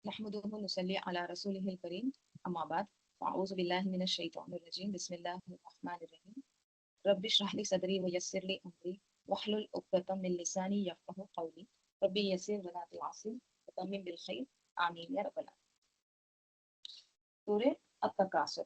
نحمده ونصلي على رسوله الكريم أما بعد أعوذ بالله من الشيطان الرجيم بسم الله الرحمن الرحيم رب اشرح لي صدري ويسر لي أمري واحلل عقدة من لساني يفقهوا قولي ربي يسر ولا تعسر وتمم بالخير آمين يا رب العالمين. سورة التكاثر.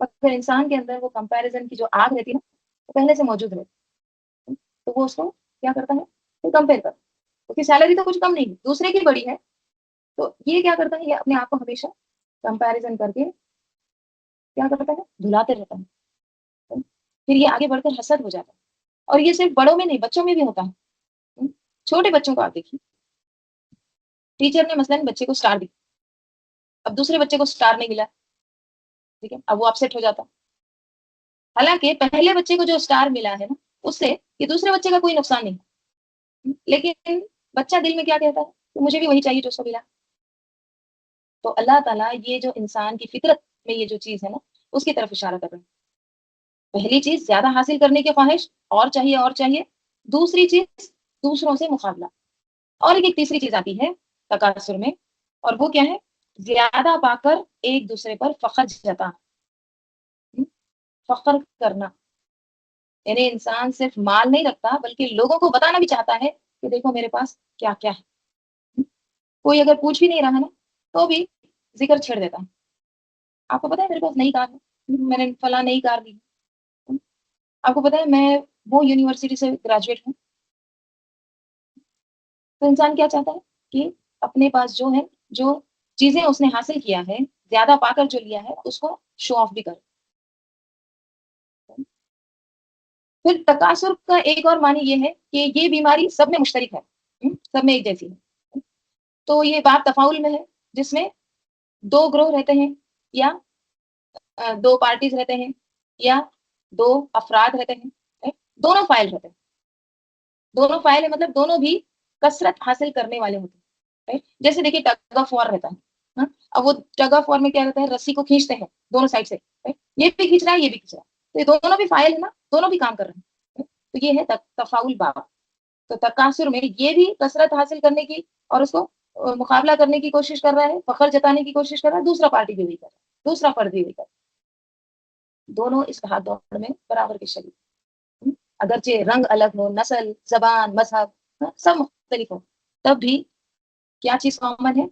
مگر انسان کے اندر وہ کمپیریزن کی جو آگ رہتی ہے نا وہ پہلے سے موجود رہتی ہے، تو وہ اس کو کیا کرتا ہے، وہ کمپیئر کرتا ہے، اس کی سیلری تو کچھ کم نہیں ہے، دوسرے کی بڑی ہے، تو یہ کیا کرتا ہے، یہ اپنے آپ کو ہمیشہ کمپیریزن کر کے کیا کرتا ہے، دھلاتے رہتا ہے، پھر یہ آگے بڑھ کر حسد ہو جاتا ہے، اور یہ صرف بڑوں میں نہیں بچوں میں بھی ہوتا ہے، چھوٹے بچوں کو آپ دیکھیے، ٹیچر نے مثلاً بچے کو اسٹار دی، اب دوسرے بچے کو اسٹار نہیں ملا، ٹھیک ہے، اب وہ اپسیٹ ہو جاتا، حالانکہ پہلے بچے کو جو اسٹار ملا ہے نا اس سے یہ دوسرے بچے کا کوئی نقصان نہیں، لیکن بچہ دل میں کیا کہتا ہے کہ مجھے بھی وہی چاہیے جو اس کو ملا، تو اللہ تعالیٰ یہ جو انسان کی فطرت میں یہ جو چیز ہے نا اس کی طرف اشارہ کر رہے ہیں، پہلی چیز زیادہ حاصل کرنے کی خواہش، اور چاہیے، دوسری چیز دوسروں سے مقابلہ، اور ایک تیسری چیز آتی ہے تکاثر میں، اور وہ کیا ہے، زیادہ پا کر ایک دوسرے پر فخر جتا، فخر کرنا، یعنی انسان صرف مال نہیں رکھتا بلکہ لوگوں کو بتانا بھی چاہتا ہے کہ دیکھو میرے پاس کیا کیا ہے، کوئی اگر پوچھ بھی نہیں رہا نا تو بھی ذکر چھیڑ دیتا ہے، آپ کو پتا ہے میرے پاس نئی کار ہے، میں نے فلاں نئی کار لی، آپ کو پتا ہے میں وہ یونیورسٹی سے گریجویٹ ہوں، تو انسان کیا چاہتا ہے کہ اپنے پاس جو ہے، جو چیزیں اس نے حاصل کیا ہے، زیادہ پا کر جو لیا ہے اس کو شو آف بھی کرے، پھر تکاثر کا ایک اور معنی یہ ہے کہ یہ بیماری سب میں مشترک ہے، سب میں ایک جیسی ہے، تو یہ باب تفاعل میں ہے، جس میں دو گروہ رہتے ہیں، یا دو پارٹیز رہتے ہیں، یا دو افراد رہتے ہیں، دونوں فائل رہتے ہیں، دونوں فائل ہے مطلب دونوں بھی کثرت حاصل کرنے والے ہوتے ہیں، جیسے دیکھیے ٹگ آف وار رہتا ہے، ہاں، اب وہ ٹگ آف وار میں کیا رہتا ہے، رسی کو کھینچتے ہیں دونوں سائڈ سے، یہ بھی کھینچ رہا ہے یہ بھی کھینچ رہا ہے، تو یہ دونوں بھی فائل ہے نا، دونوں بھی کام کر رہے ہیں، تو یہ ہے تفاعل باب، تو تکاثر میں یہ بھی کثرت حاصل کرنے کی اور اس کو مقابلہ کرنے کی کوشش کر رہا ہے، فخر جتانے کی کوشش کر رہا ہے، دوسرا پارٹی بھی وہی کر رہا ہے، دوسرا فرد بھی وہی کر رہا ہے، دونوں اس بھاگ دوڑ میں برابر کے شریک، اگرچہ رنگ الگ ہو، نسل، زبان، مذہب، سب مختلف ہو، تب بھی کیا چیز کامن ہے،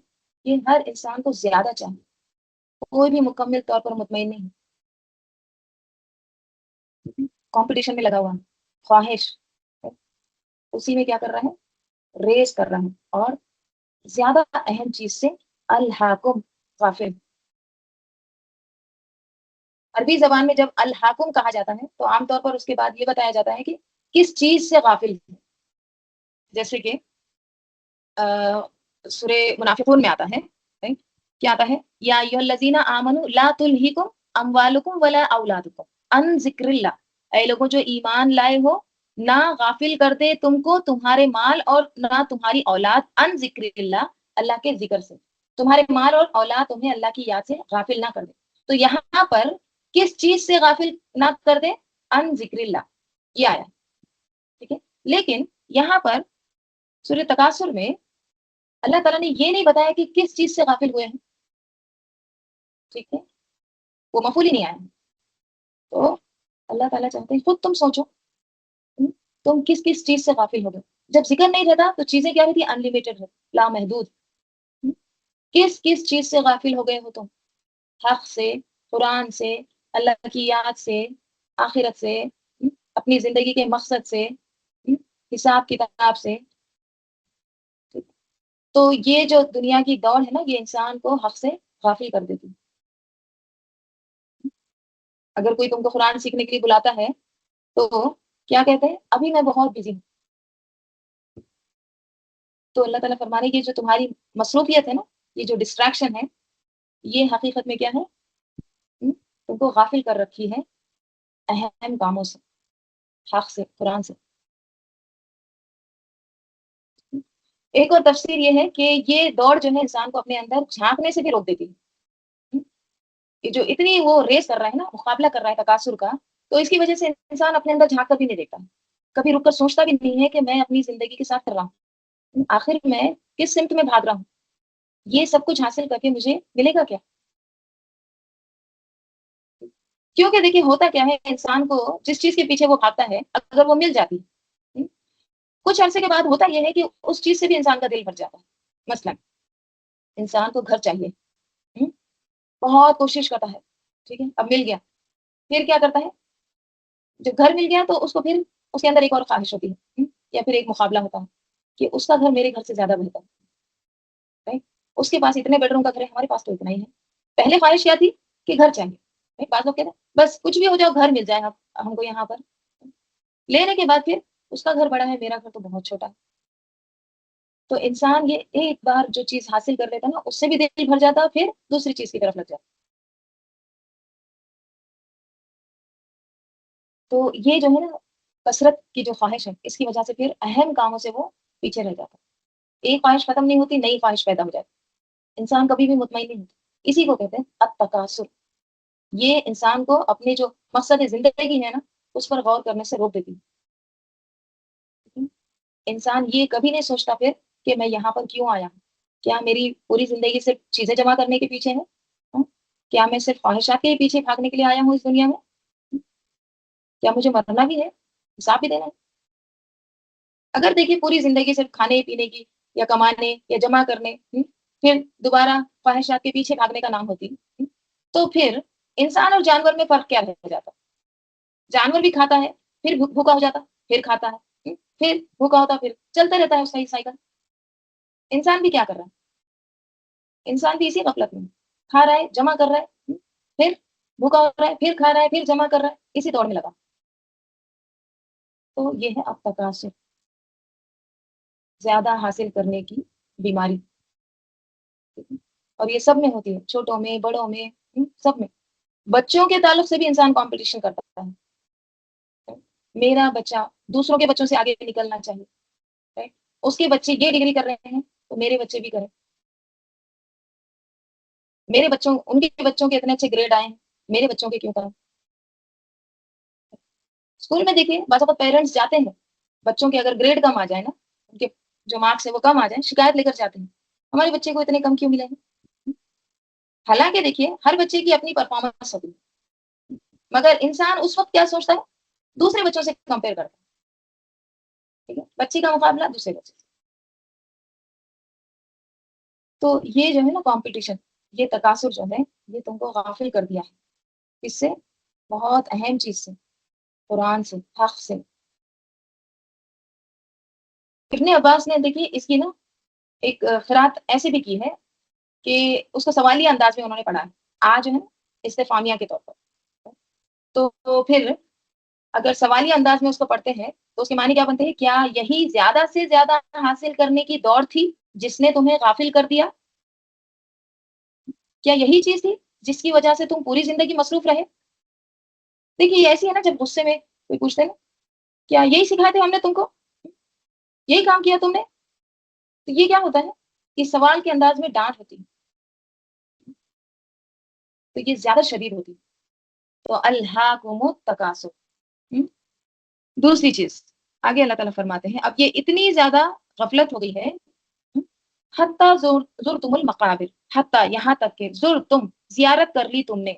یہ ہر انسان کو زیادہ چاہیے، کوئی بھی مکمل طور پر مطمئن نہیں، کمپٹیشن میں لگا ہوا ہے، خواہش اسی میں کیا کر رہا ہے، ریس کر رہا ہے، اور زیادہ اہم چیز سے الحاکم غافل، عربی زبان میں جب الحاکم کہا جاتا ہے تو عام طور پر اس کے بعد یہ بتایا جاتا ہے کہ کس چیز سے غافل ہے، جیسے کہ سورہ منافقون میں آتا ہے، کیا آتا ہے، یا ایھا الذین آمنوا لا تلہکم اموالکم ولا اولادکم عن ذکر اللہ، اے لوگوں جو ایمان لائے ہو، نہ غافل کر دے تم کو تمہارے مال اور نہ تمہاری اولاد، عن ذکر اللہ، اللہ کے ذکر سے، تمہارے مال اور اولاد تمہیں اللہ کی یاد سے غافل نہ کر دے، تو یہاں پر کس چیز سے غافل نہ کر دے، عن ذکر اللہ، یہ آیا، ٹھیک ہے، لیکن یہاں پر سورہ تکاثر میں اللہ تعالیٰ نے یہ نہیں بتایا کہ کس چیز سے غافل ہوئے ہیں، ٹھیک ہے، وہ مفعول ہی نہیں آیا، تو اللہ تعالیٰ چاہتے ہیں خود تم سوچو، تم کس کس چیز سے غافل ہو گئے، جب ذکر نہیں رہتا تو چیزیں کیا رہتی، انلمیٹڈ ہے، لامحدود، کس کس چیز سے غافل ہو گئے ہو تم، حق سے، قرآن سے، اللہ کی یاد سے، آخرت سے، اپنی زندگی کے مقصد سے، حساب کتاب سے، تو یہ جو دنیا کی دوڑ ہے نا یہ انسان کو حق سے غافل کر دیتی، اگر کوئی تم کو قرآن سیکھنے کے لیے بلاتا ہے تو کیا کہتے ہیں، ابھی میں بہت بزی ہوں، تو اللہ تعالیٰ فرمانے کی جو تمہاری مصروفیت ہے نا، یہ جو ڈسٹریکشن ہے، یہ حقیقت میں کیا ہے، تم کو غافل کر رکھی ہے اہم کاموں سے، حق سے، قرآن سے، ایک اور تفسیر یہ ہے کہ یہ دوڑ جو ہے انسان کو اپنے اندر جھانکنے سے بھی روک دیتی ہے، یہ جو اتنی وہ ریس کر رہا ہے نا، مقابلہ کر رہا ہے تکاثر کا، تو اس کی وجہ سے انسان اپنے اندر جھانک کر بھی نہیں دیکھتا، کبھی رک کر سوچتا بھی نہیں ہے کہ میں اپنی زندگی کے ساتھ کر رہا ہوں، آخر میں کس سمت میں بھاگ رہا ہوں، یہ سب کچھ حاصل کر کے مجھے ملے گا کیا، کیونکہ دیکھیے ہوتا کیا ہے، انسان کو جس چیز کے پیچھے وہ بھاگتا ہے اگر وہ مل جاتی، کچھ عرصے کے بعد ہوتا یہ ہے کہ اس چیز سے بھی انسان کا دل بھر جاتا ہے، مثلا انسان کو گھر چاہیے، بہت کوشش کرتا ہے، ٹھیک ہے، اب مل گیا، پھر کیا کرتا ہے، جب گھر مل گیا تو اس کو پھر اس کے اندر ایک اور خواہش ہوتی ہے، یا پھر ایک مقابلہ ہوتا ہے کہ اس کا گھر میرے گھر سے زیادہ بہتر ہے، رائٹ؟ اس کے پاس اتنے بیڈ روم کا گھر ہے، ہمارے پاس تو اتنا ہی ہے۔ پہلے خواہش کیا تھی کہ گھر چاہیے، رائٹ؟ بعض لوگ کہتے ہیں بس کچھ بھی ہو جاؤ گھر مل جائے ہم کو یہاں پر، لینے کے بعد پھر اس کا گھر بڑا ہے، میرا گھر تو بہت چھوٹا ہے۔ تو انسان یہ ایک بار جو چیز حاصل کر لیتا ہے نا، اس سے بھی دل بھر جاتا ہے، پھر دوسری چیز کی طرف لگ جاتا ہے۔ تو یہ جو ہے نا کثرت کی جو خواہش ہے، اس کی وجہ سے پھر اہم کاموں سے وہ پیچھے رہ جاتا ہے۔ ایک خواہش ختم نہیں ہوتی، نئی خواہش پیدا ہو جاتی ہے، انسان کبھی بھی مطمئن نہیں ہوتا۔ اسی کو کہتے ہیں التکاثر۔ یہ انسان کو اپنے جو مقصد زندگی ہے نا، اس پر غور کرنے سے روک دیتی ہے۔ انسان یہ کبھی نہیں سوچتا پھر کہ میں یہاں پر کیوں آیا ہوں؟ کیا میری پوری زندگی صرف چیزیں جمع کرنے کے پیچھے ہے؟ کیا میں صرف خواہشات کے پیچھے بھاگنے کے لیے آیا ہوں اس دنیا میں؟ کیا مجھے مرنا بھی ہے، حساب بھی دینا ہے؟ اگر دیکھیے پوری زندگی صرف کھانے پینے کی یا کمانے یا جمع کرنے، پھر دوبارہ خواہشات کے پیچھے بھاگنے کا نام ہوتی، تو پھر انسان اور جانور میں فرق کیا رہ جاتا؟ جانور بھی کھاتا ہے، پھر بھوکا ہو جاتا، پھر کھاتا ہے، پھر بھوکا ہوتا، پھر چلتا رہتا ہے اس کا یہ سائیکل۔ انسان بھی کیا کر رہا ہے؟ انسان بھی اسی غفلت میں کھا رہا ہے، جمع کر رہا ہے، پھر بھوکا ہو رہا ہے، پھر کھا رہا ہے، پھر جمع کر رہا ہے، اسی دوڑ میں لگا۔ تو یہ ہے اب تکاثر، زیادہ حاصل کرنے کی بیماری، اور یہ سب میں ہوتی ہے، چھوٹوں میں، بڑوں میں، سب میں۔ بچوں کے تعلق سے بھی انسان کمپٹیشن کرتا ہے، میرا بچہ دوسروں کے بچوں سے آگے نکلنا چاہیے، رائٹ؟ اس کے بچے یہ ڈگری کر رہے ہیں تو میرے بچے بھی کریں، میرے بچوں ان کے بچوں کے اتنے اچھے گریڈ آئے ہیں، میرے بچوں کے کیوں کریں؟ اسکول میں دیکھیے بعض اوقات پیرنٹس جاتے ہیں، بچوں کے اگر گریڈ کم آ جائے نا، ان کے جو مارکس ہے وہ کم آ جائیں، شکایت لے کر جاتے ہیں ہمارے بچے کو اتنے کم کیوں ملے ہیں؟ حالانکہ دیکھیے ہر بچے کی اپنی پرفارمنس ہوتی ہے، مگر انسان اس وقت کیا سوچتا ہے، دوسرے بچوں سے کمپیئر کرتا ہے، ٹھیک ہے، بچی کا مقابلہ دوسرے بچے سے۔ تو یہ جو ہے نا کمپٹیشن، یہ تکاثر جو ہے، یہ تم کو غافل کر دیا ہے اس سے، بہت اہم چیز سے، قرآن سے، حق سے۔ ابن عباس نے دیکھیے اس کی نا ایک قرات ایسے بھی کی ہے کہ اس کو سوالیہ انداز میں انہوں نے پڑھا ہے، آج ہے استفامیہ کے طور پر۔ تو پھر اگر سوالیہ انداز میں اس کو پڑھتے ہیں تو اس کے معنی کیا بنتے ہیں، کیا یہی زیادہ سے زیادہ حاصل کرنے کی دوڑ تھی جس نے تمہیں غافل کر دیا؟ کیا یہی چیز تھی جس کی وجہ سے تم پوری زندگی مصروف رہے؟ دیکھیے یہ ایسی ہے نا، جب غصے میں کوئی پوچھتے ہیں نا، کیا یہی سکھایا تھا ہم نے تم کو، یہی کام کیا تم نے؟ تو یہ کیا ہوتا ہے کہ سوال کے انداز میں ڈانٹ ہوتی ہے، تو یہ زیادہ شدید ہوتی ہے۔ تو الہاکم التکاثر۔ دوسری چیز آگے اللہ تعالیٰ فرماتے ہیں، اب یہ اتنی زیادہ غفلت ہو گئی ہے، حتیٰ زرتم المقابر، حتیٰ یہاں تک کہ زرتم زیارت کر لی تم نے،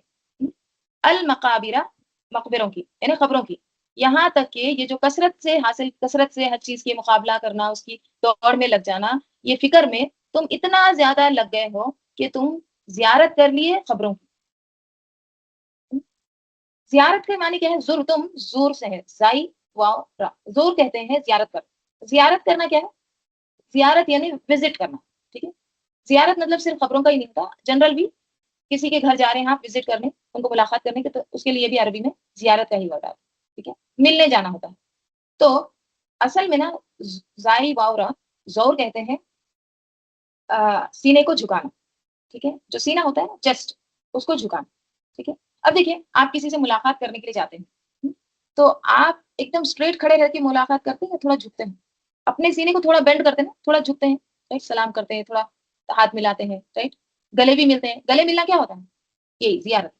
المقابر مقبروں کی یعنی قبروں کی، یہاں تک کہ یہ جو کثرت سے ہر چیز کی مقابلہ کرنا، اس کی دوڑ میں لگ جانا، یہ فکر میں تم اتنا زیادہ لگ گئے ہو کہ تم زیارت کر لیے قبروں کی۔ زیارت کے معنی کیا ہے، زرتم زور سے ہے، زائی واو را، زور کہتے ہیں زیارت کر، زیارت کرنا کیا ہے، زیارت یعنی وزٹ کرنا، ٹھیک ہے۔ زیارت مطلب صرف خبروں کا ہی نہیں ہوتا، جنرل بھی کسی کے گھر جا رہے ہیں آپ وزٹ کرنے، ان کو ملاقات کرنے کے، تو اس کے لیے بھی عربی میں زیارت کا ہی ورڈ آتا ہے، ٹھیک ہے، ملنے جانا ہوتا ہے۔ تو اصل میں نا زائی واورا، زور کہتے ہیں سینے کو جھکانا، ٹھیک ہے، جو سینہ ہوتا ہے نا چیسٹ، اس کو جھکانا، ٹھیک ہے۔ اب دیکھیے آپ کسی سے ملاقات کرنے کے لیے جاتے ہیں، تو آپ ایک دم اسٹریٹ کھڑے رہ کے ملاقات کرتے ہیں یا تھوڑا جھکتے ہیں؟ اپنے سینے کو تھوڑا بینڈ کرتے ہیں نا، تھوڑا جھکتے ہیں، رائٹ، سلام کرتے ہیں، تھوڑا ہاتھ ملاتے ہیں، رائٹ، گلے بھی ملتے ہیں۔ گلے ملنا کیا ہوتا ہے، یہی زیارت،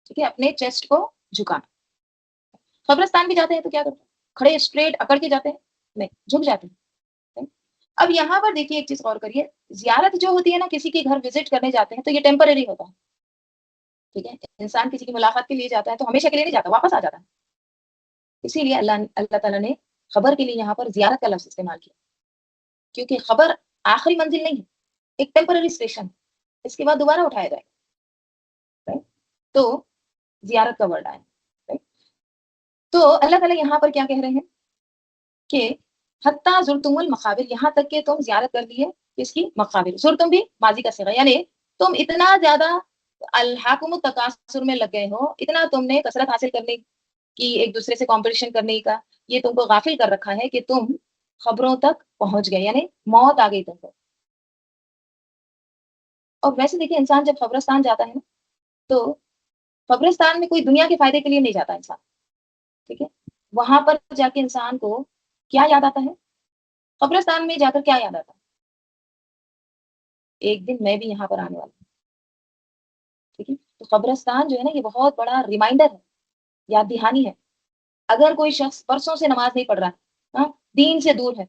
ٹھیک ہے، اپنے چیسٹ کو جھکانا۔ قبرستان بھی جاتے ہیں تو کیا کرتے ہیں، کھڑے اسٹریٹ اکڑ کے جاتے ہیں؟ نہیں، جھک جاتے ہیں۔ اب یہاں پر دیکھیے ایک چیز غور کریے، زیارت جو ہوتی ہے نا، کسی کے گھر وزٹ کرنے جاتے ہیں تو یہ ٹیمپرری ہوتا ہے، ٹھیک ہے، انسان کسی کی ملاقات کے لیے جاتا ہے تو ہمیشہ کے لیے نہیں جاتا، واپس آ جاتا ہے۔ اسی لیے اللہ تعالیٰ نے خبر کے لیے یہاں پر زیارت کا لفظ استعمال کیا، کیونکہ خبر آخری منزل نہیں ہے، ایک ٹیمپرری اسٹیشن، اس کے بعد دوبارہ اٹھایا جائے گا، تو زیارت کا ورڈ آیا۔ تو اللہ تعالیٰ یہاں پر کیا کہہ رہے ہیں کہ حتیٰ زرتم المقابر، یہاں تک کہ تم زیارت کر لیے کس کی؟ مقابر. زرتم بھی ماضی کا صیغہ، یعنی تم اتنا زیادہ الحاکم التکاثر میں لگ گئے ہو، اتنا تم نے کثرت حاصل کرنے کی، ایک دوسرے سے کمپٹیشن کرنے کا، یہ تم کو غافل کر رکھا ہے کہ تم خبروں تک پہنچ گئے، یعنی موت آ گئی تم کو. اور ویسے دیکھیے انسان جب قبرستان جاتا ہے نا، تو قبرستان میں کوئی دنیا کے فائدے کے لیے نہیں جاتا انسان، ٹھیک ہے. وہاں پر جا کے انسان کو کیا یاد آتا ہے؟ قبرستان میں جا کر کیا یاد آتا ہے؟ ایک دن میں بھی یہاں پر آنے والا ہوں، ٹھیک ہے. تو قبرستان جو ہے نا یہ بہت بڑا ریمائنڈر ہے، یاد دہانی ہے. اگر کوئی شخص برسوں سے نماز نہیں پڑھ رہا ہے، ہاں، دین سے دور ہے،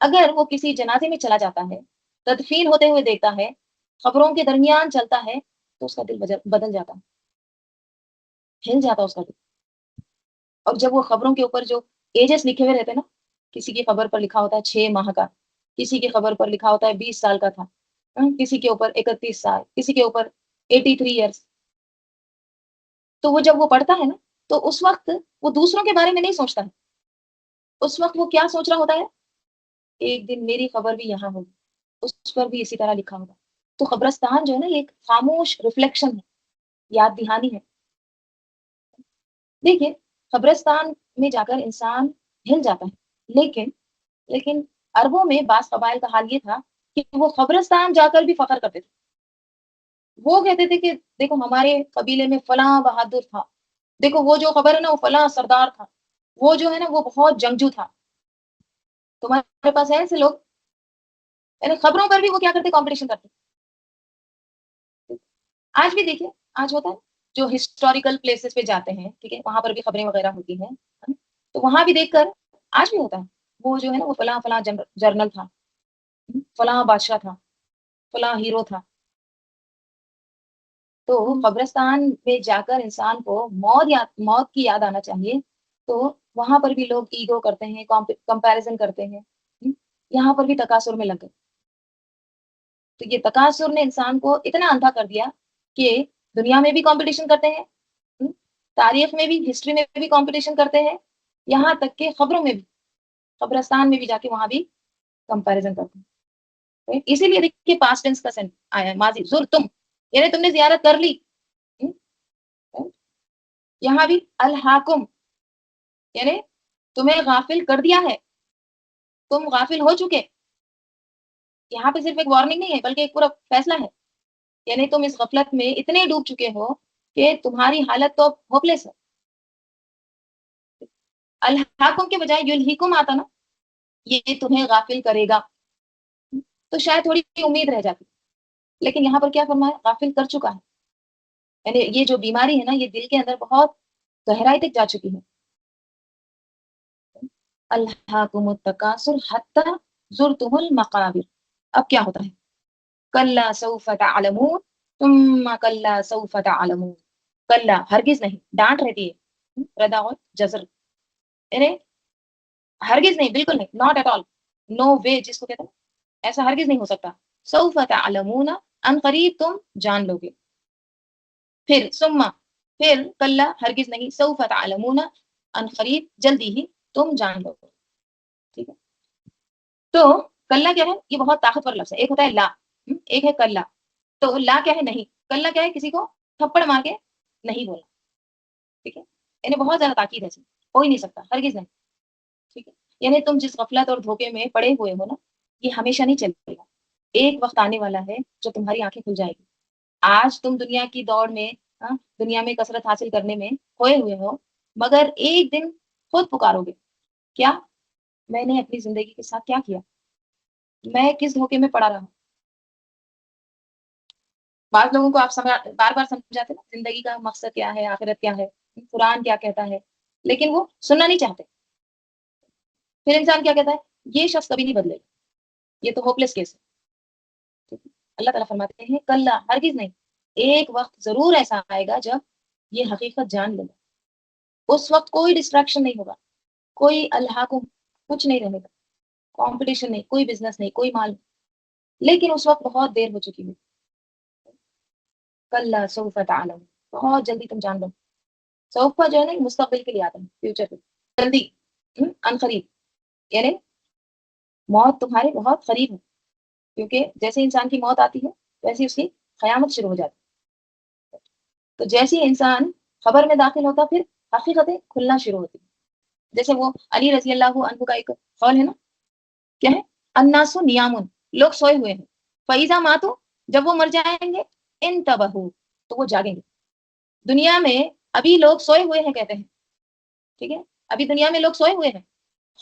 اگر وہ کسی جنازے میں چلا جاتا ہے، تدفین ہوتے ہوئے دیکھتا ہے، خبروں کے درمیان چلتا ہے، تو اس کا دل بدل جاتا ہے، ہل جاتا ہے اس کا دل. اور جب وہ خبروں کے اوپر جو ایجز لکھے ہوئے رہتے ہیں نا، کسی کی خبر پر لکھا ہوتا ہے 6 ماہ کا، کسی کی خبر پر لکھا ہوتا ہے 20 سال کا تھا، کسی کے اوپر 31 سال، کسی کے اوپر 83 ایئرس. تو وہ جب وہ پڑھتا ہے نا، تو اس وقت وہ دوسروں کے بارے میں نہیں سوچتا ہے. اس وقت وہ کیا سوچ رہا ہوتا ہے؟ ایک دن میری خبر بھی یہاں ہوگی، اس پر بھی اسی طرح لکھا ہوگا. تو قبرستان جو ہے نا یہ ایک خاموش ریفلیکشن ہے، یاد دہانی ہے. دیکھیے قبرستان میں جا کر انسان ہل جاتا ہے، لیکن عربوں میں بعض قبائل کا حال یہ تھا کہ وہ قبرستان جا کر بھی فخر کرتے تھے. وہ کہتے تھے کہ دیکھو ہمارے قبیلے میں فلاں بہادر تھا، دیکھو وہ جو خبر ہے نا وہ فلاں سردار تھا، وہ جو ہے نا وہ بہت جنگجو تھا. تمہارے پاس ہے ایسے لوگ؟ یعنی خبروں پر بھی وہ کیا کرتے؟ کمپٹیشن کرتے. آج بھی دیکھیے، آج ہوتا ہے جو ہسٹوریکل پلیسز پہ جاتے ہیں، ٹھیک ہے، وہاں پر بھی خبریں وغیرہ ہوتی ہیں، تو وہاں بھی دیکھ کر آج بھی ہوتا ہے وہ جو ہے نا وہ فلاں فلاں جرنل تھا، فلاں بادشاہ تھا، فلاں ہیرو تھا. تو قبرستان میں جا کر انسان کو موت کی یاد آنا چاہیے. تو وہاں پر بھی لوگ ایگو کرتے ہیں، کمپیریزن کرتے ہیں، یہاں پر بھی تکاثر میں لگ گئے. تو یہ تکاثر نے انسان کو اتنا اندھا کر دیا کہ دنیا میں بھی کمپٹیشن کرتے ہیں، تاریخ میں بھی، ہسٹری میں بھی کمپٹیشن کرتے ہیں، یہاں تک کہ خبروں میں بھی، قبرستان میں بھی جا کے وہاں بھی کمپیریزن کرتے ہیں. اسی لیے دیکھیے پاسٹ ٹینس کا سینس آیا ہے، ماضی زر تم، یعنی تم نے زیارت کر لی. یہاں بھی الحاکم، یعنی تمہیں غافل کر دیا ہے، تم غافل ہو چکے. یہاں پہ صرف ایک وارننگ نہیں ہے بلکہ ایک پورا فیصلہ ہے. یعنی تم اس غفلت میں اتنے ڈوب چکے ہو کہ تمہاری حالت تو ہوپلیس ہے. الحاکم کے بجائے یلہیکم آتا نا، یہ تمہیں غافل کرے گا، تو شاید تھوڑی امید رہ جاتی. لیکن یہاں پر کیا فرمایا؟ غافل کر چکا ہے. یعنی یہ جو بیماری ہے نا یہ دل کے اندر بہت گہرائی تک جا چکی ہے. الحاکم التکاثر حتی زرتم المقابر. اب کیا ہوتا ہے؟ کلا سوف تعلمون ثم کلا سوف تعلمون. کلا ہرگز نہیں، ڈانٹ رہتی ہے، ردا اور جزر، یعنی ہرگز نہیں، بالکل نہیں، ناٹ ایٹ آل، نو وے جس کو کہتے ہیں، ایسا ہرگز نہیں ہو سکتا. سوف تعلمون، ان قریب تم جان لو گے. پھر سما، پھر کلا ہرگز نہیں، سوف تعلمون، ان قریب جلدی ہی تم جان لو گے. ٹھیک ہے. تو کلا کیا ہے؟ یہ بہت طاقتور لفظ ہے. ایک ہوتا ہے لا، ایک ہے کلا. تو لا کیا ہے؟ نہیں. کلا کیا ہے؟ کسی کو تھپڑ مار کے نہیں بولا. ٹھیک ہے، یعنی بہت زیادہ تاکید ہے، ہو ہی نہیں سکتا، ہرگز نہیں. ٹھیک ہے، یعنی تم جس غفلت اور دھوکے میں پڑے ہوئے ہو نا، یہ ہمیشہ نہیں چلے گا. ایک وقت آنے والا ہے جو تمہاری آنکھیں کھل جائے گی. آج تم دنیا کی دوڑ میں، دنیا میں کثرت حاصل کرنے میں کھوئے ہوئے ہو، مگر ایک دن خود پکارو گے، کیا میں نے اپنی زندگی کے ساتھ کیا کیا؟ میں کس دھوکے میں پڑا رہا ہوں؟ بعض لوگوں کو آپ بار بار سمجھاتے نا زندگی کا مقصد کیا ہے، آخرت کیا ہے، قرآن کیا کہتا ہے، لیکن وہ سننا نہیں چاہتے. پھر انسان کیا کہتا ہے؟ یہ شخص کبھی نہیں بدلے گا، یہ تو ہوپلیس کیس ہے. اللہ تعالیٰ فرماتے ہیں کل ہرگز نہیں، ایک وقت ضرور ایسا آئے گا جب یہ حقیقت جان لے گا. اس وقت کوئی ڈسٹریکشن نہیں ہوگا، کوئی اللہ کو کچھ نہیں رہے گا، کمپٹیشن نہیں، کوئی بزنس نہیں، کوئی مال نہیں. لیکن اس وقت بہت دیر ہو چکی ہے. کل سوف تعلم، بہت جلدی تم جان لو. سوفا جو ہے نا مستقبل کے لیے آتا ہے، فیوچر پہ، جلدی، ان قریب، یعنی موت تمہارے بہت قریب ہے، کیونکہ جیسے انسان کی موت آتی ہے ویسے اس کی قیامت شروع ہو جاتی ہے۔ تو جیسے انسان خبر میں داخل ہوتا پھر حقیقتیں کھلنا شروع ہوتی ہیں۔ جیسے وہ علی رضی اللہ عنہ کا ایک قول ہے نا، کیا ہے؟ الناس نیامن، لوگ سوئے ہوئے ہیں، فیضا ماتو، جب وہ مر جائیں گے، انتبہو، تو وہ جاگیں گے۔ دنیا میں ابھی لوگ سوئے ہوئے ہیں کہتے ہیں، ٹھیک ہے، ابھی دنیا میں لوگ سوئے ہوئے ہیں،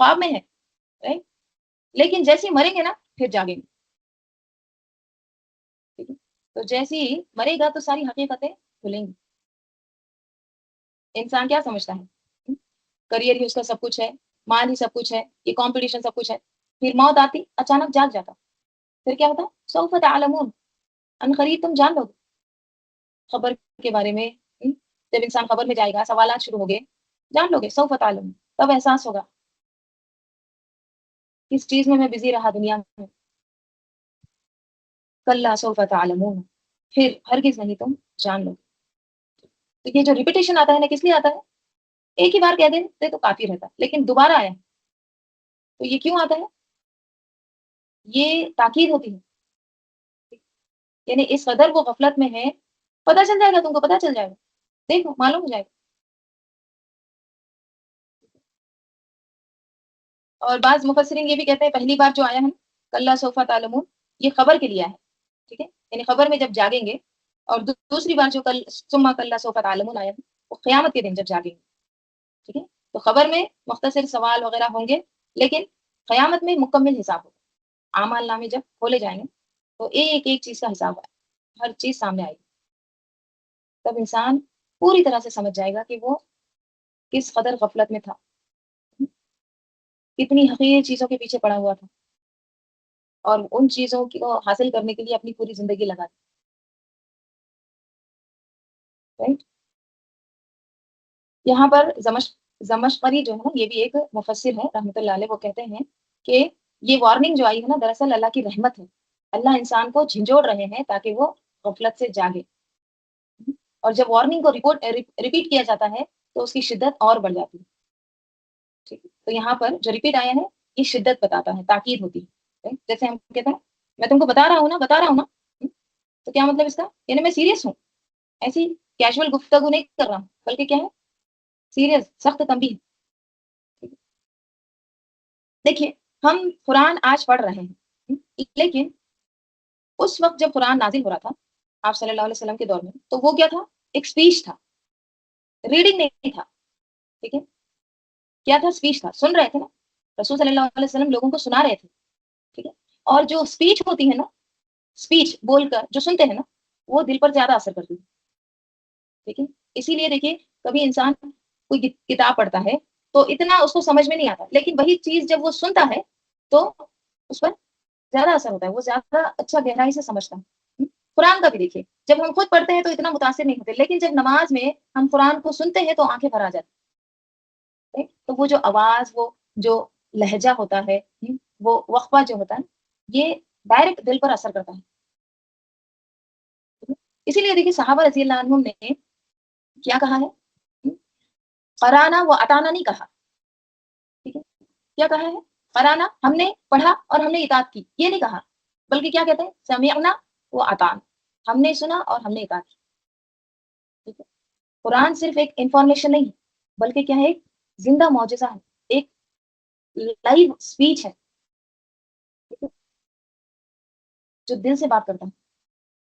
خواب میں ہیں، right؟ لیکن جیسے ہی مریں گے نا پھر جاگیں گے، ٹھیک ہے؟ تو جیسے ہی مرے گا تو ساری حقیقتیں کھلیں گی۔ انسان کیا سمجھتا ہے؟ کریئر ہی اس کا سب کچھ ہے، مال ہی سب کچھ ہے، یہ کمپٹیشن سب کچھ ہے، پھر موت آتی اچانک جاگ جاتا، پھر کیا ہوتا؟ سوف تعلمون، ان قریب تم جان لو گے خبر کے بارے میں۔ جب انسان خبر میں جائے گا، سوالات شروع ہو گئے، جان لو گے سوف تعلمون، تب احساس ہوگا کس چیز میں بزی رہا دنیا میں۔ کلا سوف تعلمون، پھر ہرگز نہیں تم جان لو گے۔ تو یہ جو ریپیٹیشن آتا ہے نا، کس لیے آتا ہے؟ ایک ہی بار کہہ دیتے تو کافی رہتا، لیکن دوبارہ آیا تو یہ کیوں آتا ہے؟ یہ تاکید ہوتی ہے، یعنی اس قدر وہ غفلت میں ہے، پتہ چل جائے گا، تم کو پتہ چل جائے گا، دیکھو معلوم ہو جائے گا۔ اور بعض مفسرین یہ بھی کہتے ہیں پہلی بار جو آیا ہے کلا سوف تعلمون، یہ خبر کے لیے ہے، ٹھیک ہے، یعنی خبر میں جب جاگیں گے، اور دوسری بار جو کل ثم کلا سوف تعلمون آیا ہے وہ قیامت کے دن جب جاگیں گے، ٹھیک ہے۔ تو خبر میں مختصر سوال وغیرہ ہوں گے، لیکن قیامت میں مکمل حساب ہوگا، اعمال نامے جب کھولے جائیں گے تو ایک ایک چیز کا حساب ہے، ہر چیز سامنے آئے گی، تب انسان پوری طرح سے سمجھ جائے گا کہ وہ کس قدر غفلت میں تھا، کتنی حقیر چیزوں کے پیچھے پڑا ہوا تھا، اور ان چیزوں کو حاصل کرنے کے لیے اپنی پوری زندگی لگا دی، رائٹ۔ یہاں پر زمشقری جو ہے نا، یہ بھی ایک مفسر ہے رحمۃ اللہ علیہ، وہ کہتے ہیں کہ یہ وارننگ جو آئی ہے نا، دراصل اللہ کی رحمت ہے، اللہ انسان کو جھنجھوڑ رہے ہیں تاکہ وہ غفلت سے جاگے، اور جب وارننگ کو ریپیٹ کیا جاتا ہے تو اس کی شدت اور بڑھ جاتی ہے، ٹھیک ہے۔ تو یہاں پر جو ریپیٹ آیا ہے یہ شدت بتاتا ہے، تاکید ہوتی ہے، جیسے ہم کہتے ہیں میں تم کو بتا رہا ہوں نا، بتا رہا ہوں نا، تو کیا مطلب اس کا؟ یعنی میں سیریس ہوں، ایسی کیجول گفتگو نہیں کر رہا ہوں، بلکہ کیا ہے؟ سیریس، سخت تنبیہ۔ دیکھیے، ہم قرآن آج پڑھ رہے ہیں، لیکن اس وقت جب قرآن نازل ہو رہا تھا آپ صلی اللہ علیہ وسلم کے دور میں، تو وہ کیا تھا؟ ایک اسپیچ تھا، ریڈنگ نہیں تھا، ٹھیک ہے، کیا تھا؟ اسپیچ تھا، سن رہے تھے نا، رسول صلی اللہ علیہ وسلم لوگوں کو سنا رہے تھے، ٹھیک ہے۔ اور جو اسپیچ ہوتی ہے نا، اسپیچ بول کر جو سنتے ہیں نا، وہ دل پر زیادہ اثر کرتی ہے، ٹھیک ہے۔ اسی لیے دیکھیے، کبھی انسان کوئی کتاب پڑھتا ہے تو اتنا اس کو سمجھ میں نہیں آتا، لیکن وہی چیز جب وہ سنتا ہے تو اس پر زیادہ اثر ہوتا ہے، وہ زیادہ اچھا گہرائی سے سمجھتا ہے۔ قرآن کا بھی دیکھیے، جب ہم خود پڑھتے ہیں تو اتنا متاثر نہیں ہوتے، لیکن جب نماز میں ہم قرآن کو سنتے ہیں تو آنکھیں بھر آ جاتی ہیں، تو وہ جو آواز، وہ جو لہجہ ہوتا ہے، وہ وقفہ جو ہوتا ہے، یہ ڈائریکٹ دل پر اثر کرتا ہے۔ اسی لیے دیکھیے صحابہ رضی اللہ عنہم نے کیا کہا ہے؟ قرانا و اطانا نہیں کہا، ٹھیک ہے، کیا کہا ہے؟ قرانا، ہم نے پڑھا اور ہم نے اطاعت کی، یہ نہیں کہا، بلکہ کیا کہتے ہیں؟ سمعنا و اطعنا، ہم نے سنا اور ہم نے اطاعت کی، ٹھیک ہے۔ قرآن صرف ایک انفارمیشن نہیں ہے، بلکہ کیا ہے؟ ایک زندہ معجزہ ہے، ایک لائیو اسپیچ ہے، ٹھیک ہے، جو دل سے بات کرتا ہے۔